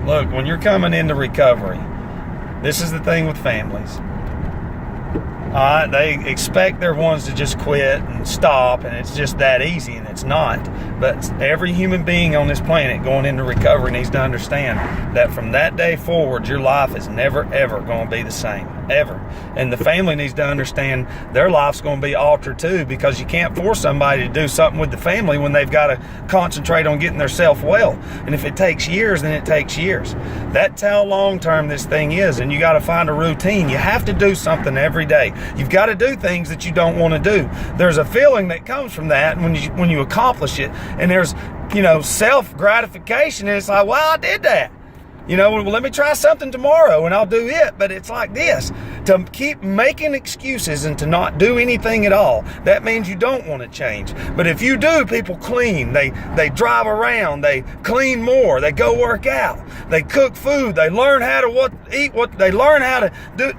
Look, when you're coming into recovery, this is the thing with families. They expect their ones to just quit and stop, and it's just that easy, and it's not. But every human being on this planet going into recovery needs to understand that from that day forward, your life is never, ever going to be the same. Ever. And the family needs to understand their life's going to be altered too, because you can't force somebody to do something with the family when they've got to concentrate on getting themselves well. And if it takes years, then it takes years. That's how long-term this thing is, and you got to find a routine. You have to do something every day. You've got to do things that you don't want to do. There's a feeling that comes from that when you accomplish it, and there's, self-gratification, and it's like, well, I did that. Well, let me try something tomorrow and I'll do it. But it's like this, to keep making excuses and to not do anything at all, that means you don't want to change. But if you do, people clean, they drive around, they clean more, they go work out, they cook food, they learn how to they learn how to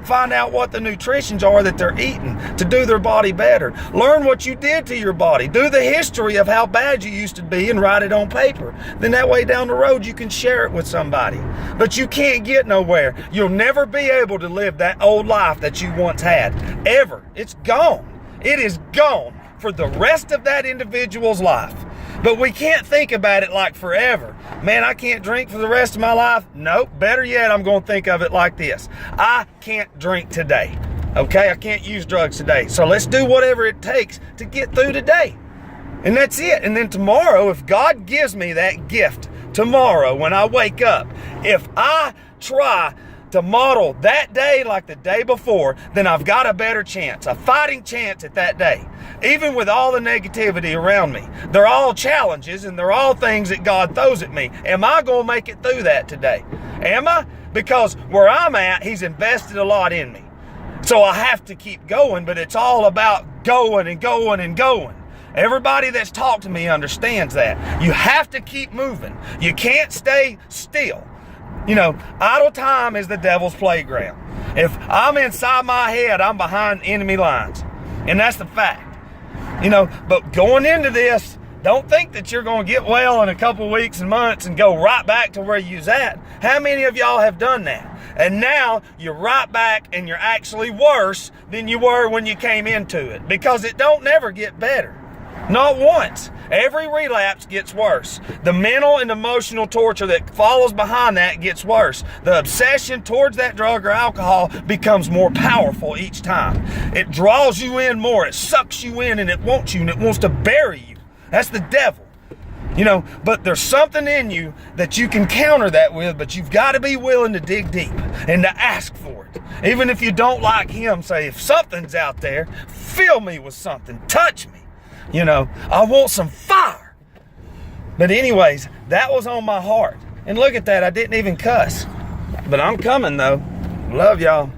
find out what the nutritions are that they're eating to do their body better. Learn what you did to your body. Do the history of how bad you used to be and write it on paper. Then that way down the road you can share it with somebody. But you can't get nowhere. You'll never be able to live that old life that you once had. Ever. It's gone. It is gone for the rest of that individual's life. But we can't think about it like forever. Man, I can't drink for the rest of my life. Nope. Better yet, I'm going to think of it like this. I can't drink today. Okay? I can't use drugs today. So let's do whatever it takes to get through today. And that's it. And then tomorrow, if God gives me that gift, tomorrow when I wake up, if I try to model that day like the day before, then I've got a better chance, a fighting chance at that day. Even with all the negativity around me, they're all challenges and they're all things that God throws at me. Am I going to make it through that today? Am I? Because where I'm at, He's invested a lot in me. So I have to keep going, but it's all about going and going and going. Everybody that's talked to me understands that. You have to keep moving. You can't stay still. Idle time is the devil's playground. If I'm inside my head, I'm behind enemy lines. And that's the fact. But going into this, don't think that you're going to get well in a couple of weeks and months and go right back to where you was at. How many of y'all have done that? And now you're right back and you're actually worse than you were when you came into it, because it don't never get better. Not once. Every relapse gets worse. The mental and emotional torture that follows behind that gets worse. The obsession towards that drug or alcohol becomes more powerful each time. It draws you in more. It sucks you in, and it wants you, and it wants to bury you. That's the devil. But there's something in you that you can counter that with, but you've got to be willing to dig deep and to ask for it. Even if you don't like Him, say, if something's out there, fill me with something. Touch me. I want some fire. But anyways, that was on my heart. And look at that, I didn't even cuss. But I'm coming though. Love y'all.